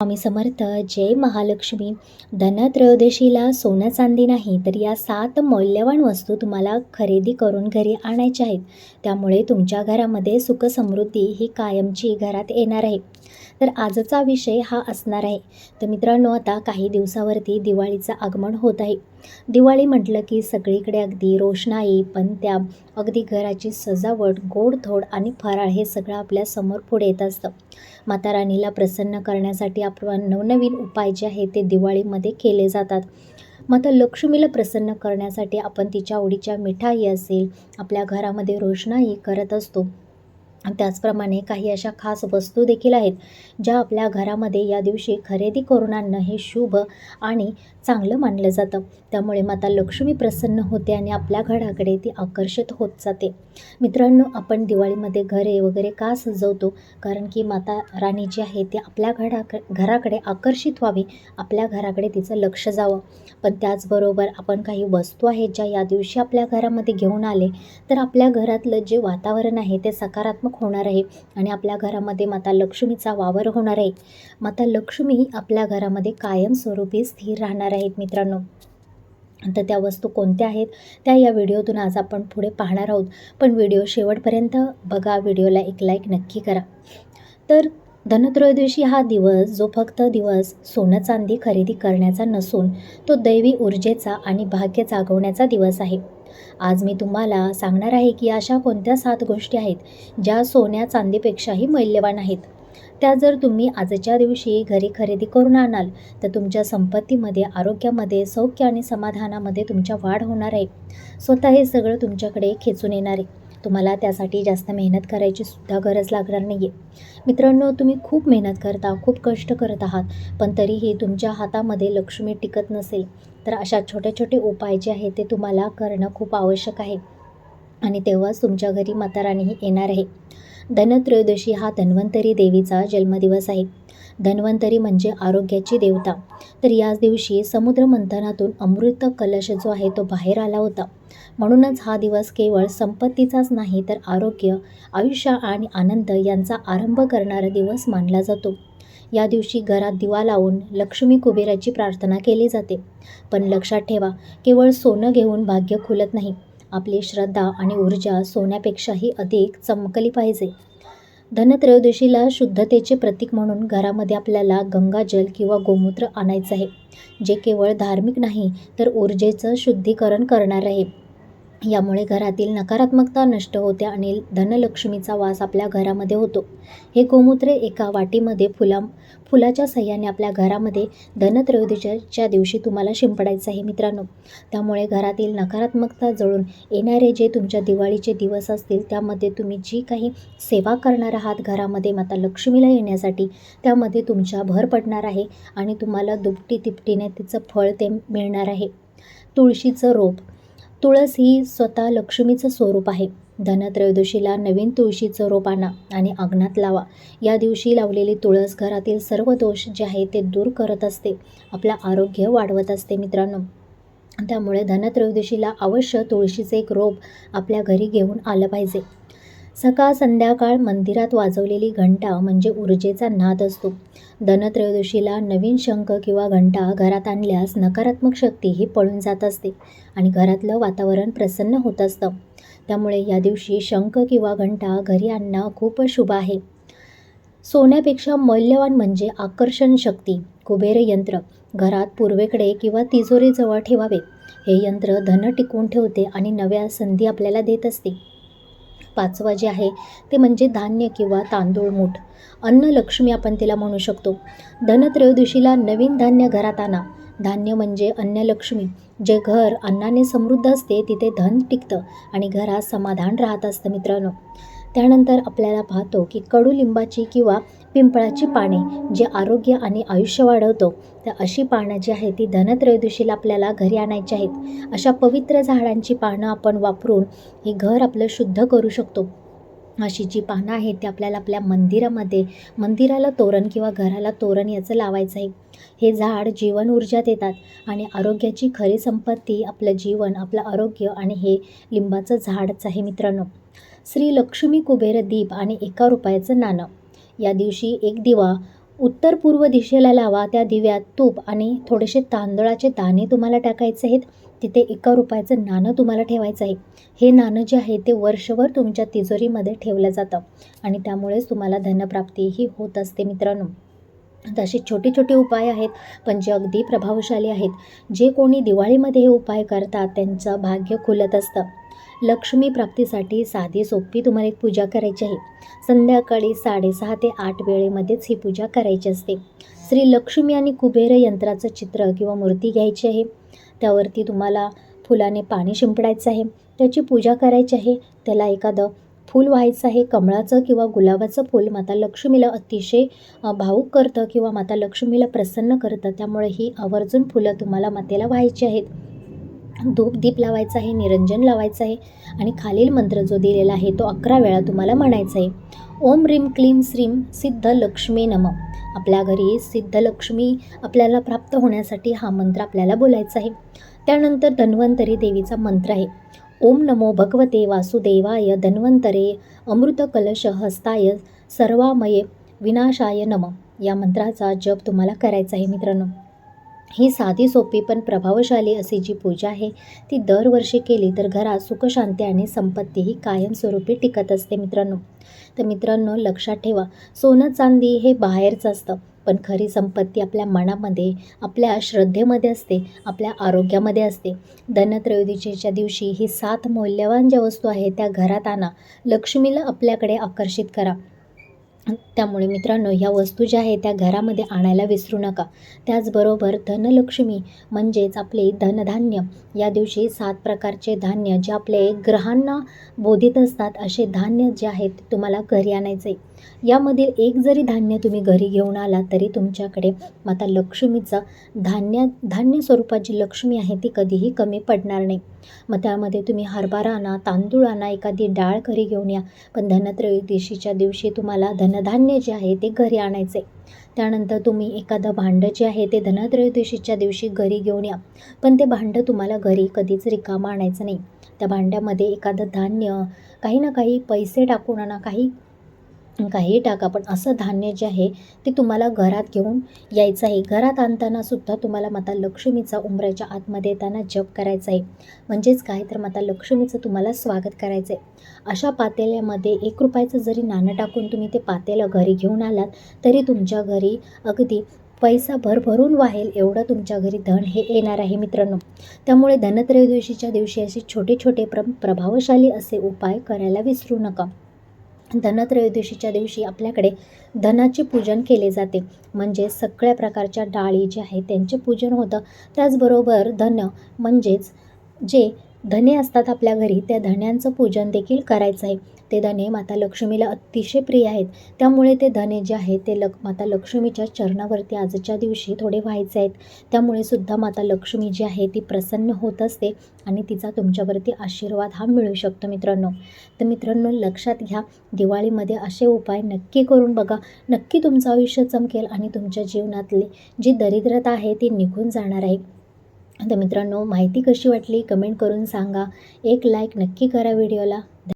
स्वामी समर्थ. जय महालक्ष्मी. धनत्रयोदशीला सोनं चांदी नाही तर या 7 मौल्यवान वस्तू तुम्हाला खरेदी करून घरी आणायच्या आहेत. त्यामुळे तुमच्या घरामध्ये सुख समृद्धी ही कायमची घरात येणार आहे. तर आजचा विषय हा असणार आहे. तर मित्रांनो, आता काही दिवसावरती दिवाळीचं आगमन होत आहे. दिवाळी म्हटलं की सगळीकडे अगदी रोषणाई, पणत्या, अगदी घराची सजावट, गोडधोड आणि फराळ हे सगळं आपल्या समोर पुढे येत असतं. माता राणीला प्रसन्न करण्यासाठी आपण नवनवीन उपाय जे आहेत ते दिवाळीमध्ये केले जातात. माता लक्ष्मीला प्रसन्न करण्यासाठी आपण तिच्या आवडीच्या मिठाई असेल, आपल्या घरामध्ये रोषणाई करत असतो. त्याचप्रमाणे काही अशा खास वस्तू देखील आहेत ज्या आपल्या घरामध्ये या दिवशी खरेदी करून आणणं हे शुभ आणि चांगलं मानलं जातं. त्यामुळे माता लक्ष्मी प्रसन्न होते आणि आपल्या घराकडे ती आकर्षित होत जाते. मित्रांनो, आपण दिवाळीमध्ये घरे वगैरे का सजवतो? कारण की माता राणी जी आहे ती आपल्या घराकडे आकर्षित व्हावी, आपल्या घराकडे तिचं लक्ष जावं. पण त्याचबरोबर आपण काही वस्तू आहेत ज्या या दिवशी आपल्या घरामध्ये घेऊन आले तर आपल्या घरातलं जे वातावरण आहे ते सकारात्मक होणार आहे आणि आपल्या घरामध्ये माता लक्ष्मीचा वावर होणार आहे. माता लक्ष्मी आपल्या घरामध्ये कायमस्वरूपी स्थिर राहणार आहेत. मित्रांनो, तर त्या वस्तू कोणत्या आहेत त्या या व्हिडिओतून आज आपण पुढे पाहणार आहोत. पण व्हिडिओ शेवटपर्यंत बघा, व्हिडिओला एक लाईक नक्की करा. तर धनत्रयोदशी हा दिवस जो फक्त दिवस सोनं चांदी खरेदी करण्याचा नसून तो दैवी ऊर्जेचा आणि भाग्य जागवण्याचा दिवस आहे. आज मी तुम्हाला सांगणार आहे की अशा कोणत्या 7 गोष्टी आहेत ज्या सोन्या चांदीपेक्षाही मौल्यवान आहेत. त्या जर तुम्ही आजच्या दिवशी घरी खरेदी करून आणाल तर तुमच्या संपत्तीमध्ये, आरोग्यामध्ये, सौख्य आणि समाधानामध्ये तुमच्या वाढ होणार आहे. स्वतः हे सगळं तुमच्याकडे खेचून येणार आहे. तुम्हाला त्यासाठी जास्त मेहनत करायची सुद्धा गरज लागणार नाही आहे. मित्रांनो, तुम्ही खूप मेहनत करता, खूप कष्ट करत आहात, पण तरीही तुमच्या हातामध्ये लक्ष्मी टिकत नसेल तर अशा छोटे छोटे उपाय जे आहेत ते तुम्हाला करणं खूप आवश्यक आहे आणि तेव्हाच तुमच्या घरी माता राणी येणार आहे. धनत्रयोदशी हा धन्वंतरी देवीचा जन्मदिवस आहे. धन्वंतरी म्हणजे आरोग्याची देवता. तर याच दिवशी समुद्र मंथनातून अमृत कलश जो आहे तो बाहेर आला होता. म्हणूनच हा दिवस केवळ संपत्तीचाच नाही तर आरोग्य, आयुष्य आणि आनंद यांचा आरंभ करणारा दिवस मानला जातो. या दिवशी घरात दिवा लावून लक्ष्मी कुबेराची प्रार्थना केली जाते. पण लक्षात ठेवा, केवळ सोनं घेऊन भाग्य खुलत नाही. आपली श्रद्धा आणि ऊर्जा सोन्यापेक्षाही अधिक चमकली पाहिजे. धनत्रयोदशीला शुद्धतेचे प्रतीक म्हणून घरामध्ये आपल्याला गंगाजल किंवा गोमूत्र आणायचं आहे, जे केवळ धार्मिक नाही तर ऊर्जेचं शुद्धीकरण करणार आहे. यामुळे घरातील नकारात्मकता नष्ट होते आणि धनलक्ष्मीचा वास आपल्या घरामध्ये होतो. हे गोमूत्र एका वाटीमध्ये फुलाच्या सहाय्याने आपल्या घरामध्ये धनत्रयोदशीच्या दिवशी तुम्हाला शिंपडायचं आहे. मित्रांनो, त्यामुळे घरातील नकारात्मकता जळून येणारे जे तुमच्या दिवाळीचे दिवस असतील त्यामध्ये तुम्ही जी काही सेवा करणार आहात घरामध्ये माता लक्ष्मीला येण्यासाठी, त्यामध्ये तुमच्या भर पडणार आहे आणि तुम्हाला दुपटी तिपटीने तिचं फळ ते मिळणार आहे. तुळशीचं रोप. तुळस ही स्वतः लक्ष्मीचं स्वरूप आहे. धनत्रयोदशीला नवीन तुळशीचं रोप आणा आणि अंगणात लावा. या दिवशी लावलेली तुळस घरातील सर्व दोष जे आहे ते दूर करत असते, आपलं आरोग्य वाढवत असते. मित्रांनो, त्यामुळे धनत्रयोदशीला अवश्य तुळशीचे एक रोप आपल्या घरी घेऊन आलं पाहिजे. सकाळ संध्याकाळ मंदिरात वाजवलेली घंटा म्हणजे ऊर्जेचा नाद असतो. धनत्रयोदशीला नवीन शंख किंवा घंटा घरात आणल्यास नकारात्मक शक्ती ही पळून जात असते आणि घरातलं वातावरण प्रसन्न होत असतं. त्यामुळे या दिवशी शंख किंवा घंटा घरी आणणं खूप शुभ आहे. सोन्यापेक्षा मौल्यवान म्हणजे आकर्षण शक्ती. कुबेर यंत्र घरात पूर्वेकडे किंवा तिजोरीजवळ ठेवावे. हे यंत्र धन टिकवून ठेवते आणि नव्या संधी आपल्याला देत असते. 5वं जे आहे ते म्हणजे धान्य किंवा तांदूळ मूठ. अन्नलक्ष्मी आपण तिला म्हणू शकतो. धनत्रयोदशीला नवीन धान्य घरात आणा. धान्य म्हणजे अन्नलक्ष्मी. जे घर अन्नाने समृद्ध असते तिथे धन टिकतं आणि घरात समाधान राहत असतं. मित्रांनो, त्यानंतर आपल्याला पाहतो की कडुलिंबाची किंवा पिंपळाची पाने जे आरोग्य आणि आयुष्य वाढवतो, तर अशी पानं जी आहेत ती धनत्रयोदशीला आपल्याला घरी आणायची आहेत. अशा पवित्र झाडांची पानं आपण वापरून हे घर आपलं शुद्ध करू शकतो. अशी जी पानं आहेत ती आपल्याला आपल्या मंदिराला तोरण किंवा घराला तोरण याचं लावायचं आहे. हे झाड जीवन ऊर्जा देतात आणि आरोग्याची खरी संपत्ती आपलं जीवन, आपलं आरोग्य आणि हे लिंबाचं झाडच आहे. मित्रांनो, श्री लक्ष्मी कुबेर दीप आणि 1 रुपयाचं नाणं. या दिवशी एक दिवा उत्तर पूर्व दिशेला लावा. त्या दिव्यात तूप आणि थोडेसे तांदळाचे दाणे तुम्हाला टाकायचे आहेत. तिथे 1 रुपयाचं नाणं तुम्हाला ठेवायचं आहे. हे नाणं जे आहे ते वर्षभर तुमच्या तिजोरीमध्ये ठेवलं जातं आणि त्यामुळेच तुम्हाला धनप्राप्ती ही होत असते मित्रांनो. तसे छोटे छोटे उपाय आहेत, पण जे अगदी प्रभावशाली आहेत. जे कोणी दिवाळीमध्ये हे उपाय करतात त्यांचं भाग्य खुलत असतं. लक्ष्मी प्राप्तीसाठी साधी सोपी तुम्हाला एक पूजा करायची आहे. संध्याकाळी 6:30 ते 8 वेळेमध्येच ही पूजा करायची असते. श्री लक्ष्मी आणि कुबेर यंत्राचं चित्र किंवा मूर्ती घ्यायची आहे. त्यावरती तुम्हाला फुलाने पाणी शिंपडायचं आहे. त्याची पूजा करायची आहे. त्याला एखादं फूल व्हायचं आहे. कमळाचं किंवा गुलाबाचं फूल माता लक्ष्मीला अतिशय भावूक करतं किंवा माता लक्ष्मीला प्रसन्न करतं. त्यामुळे ही आवर्जून फुलं तुम्हाला मातेला व्हायची आहेत. धूप दीप लावायचा आहे, निरंजन लावायचं आहे आणि खालील मंत्र जो दिलेला आहे तो 11 वेळा तुम्हाला म्हणायचा आहे. ओम ह्रीं क्लीं श्रीं सिद्ध लक्ष्मी नमः. आपल्या घरी सिद्ध लक्ष्मी आपल्याला प्राप्त होण्यासाठी हा मंत्र आपल्याला बोलायचा आहे. त्यानंतर धन्वंतरी देवीचा मंत्र आहे. ओम नमो भगवते वासुदेवाय धन्वंतरे अमृत कलश हस्ताय सर्वामये विनाशाय नमः. या मंत्राचा जप तुम्हाला करायचा आहे मित्रांनो. ही साधी सोपी पण प्रभावशाली अशी जी पूजा आहे ती दरवर्षी केली तर घरात सुखशांती आणि संपत्ती ही कायमस्वरूपी टिकत असते मित्रांनो. तर मित्रांनो लक्षात ठेवा, सोनं चांदी हे बाहेरचं असतं, पण खरी संपत्ती आपल्या मनामध्ये, आपल्या श्रद्धेमध्ये असते, आपल्या आरोग्यामध्ये असते. धनत्रयोदशीच्या दिवशी ही 7 मौल्यवान ज्या वस्तू आहेत त्या घरात आणा. लक्ष्मीला आपल्याकडे आकर्षित करा. त्यामुळे मित्रांनो ह्या वस्तू ज्या आहेत त्या घरामध्ये आणायला विसरू नका. त्याचबरोबर धनलक्ष्मी म्हणजेच आपले धनधान्य, या दिवशी 7 प्रकारचे धान्य जे आपले ग्रहांना बोधित असतात असे धान्य जे आहेत ते तुम्हाला घरी आणायचे. यामधील एक जरी धान्य तुम्ही घरी घेऊन आलात तरी तुमच्याकडे माता लक्ष्मीचं धान्य स्वरूपात जी लक्ष्मी आहे ती कधीही कमी पडणार नाही. मग त्यामध्ये तुम्ही हरभरा आणा, तांदूळ आणा, एखादी डाळ घरी घेऊन या, पण धनत्रयोदशीच्या दिवशी तुम्हाला धनधान्य जे आहे ते घरी आणायचे. त्यानंतर तुम्ही एखादं भांडं जे आहे ते धनत्रयोदशीच्या दिवशी घरी घेऊन या, पण ते भांडं तुम्हाला घरी कधीच रिकामं आणायचं नाही. त्या भांड्यामध्ये एखादं धान्य, काही ना काही पैसे टाकून आणा, काही टाका, पण असं धान्य जे आहे ते तुम्हाला घरात घेऊन यायचं आहे. घरात आणताना सुद्धा तुम्हाला माता लक्ष्मीचा उंबऱ्याच्या आतमध्ये येताना जप करायचा आहे. म्हणजेच काय तर माता लक्ष्मीचं तुम्हाला स्वागत करायचं आहे. अशा पातेल्यामध्ये 1 रुपयाचं जरी नाणं टाकून तुम्ही ते पातेलं घरी घेऊन आलात तरी तुमच्या घरी अगदी पैसा भरभरून वाहेल एवढं तुमच्या घरी धन हे येणार आहे मित्रांनो. त्यामुळे धनत्रयोदशीच्या दिवशी असे छोटे छोटे प्रभावशाली असे उपाय करायला विसरू नका. धनत्रयोदशीच्या दिवशी आपल्याकडे धनाचे पूजन केले जाते, म्हणजे सगळ्या प्रकारच्या डाळी ज्या आहेत त्यांचे पूजन होतं. त्याचबरोबर धन म्हणजेच जे धने असतात आपल्या घरी त्या धण्यांचं पूजन देखील करायचं आहे. ते धने माता लक्ष्मीला अतिशय प्रिय आहेत. त्यामुळे ते धने जे आहेत ते माता लक्ष्मीच्या चरणावरती आजच्या दिवशी थोडे व्हायचे आहेत. त्यामुळे सुद्धा माता लक्ष्मी जी आहे ती प्रसन्न होत असते आणि तिचा तुमच्यावरती आशीर्वाद हा मिळू शकतो मित्रांनो. तर मित्रांनो लक्षात घ्या, दिवाळीमध्ये असे उपाय नक्की करून बघा. नक्की तुमचं आयुष्य चमकेल आणि तुमच्या जीवनातली जी दरिद्रता आहे ती निघून जाणार आहे. तर मित्रांनो माहिती कशी वाटली कमेंट करून सांगा. एक लाईक नक्की करा व्हिडिओला.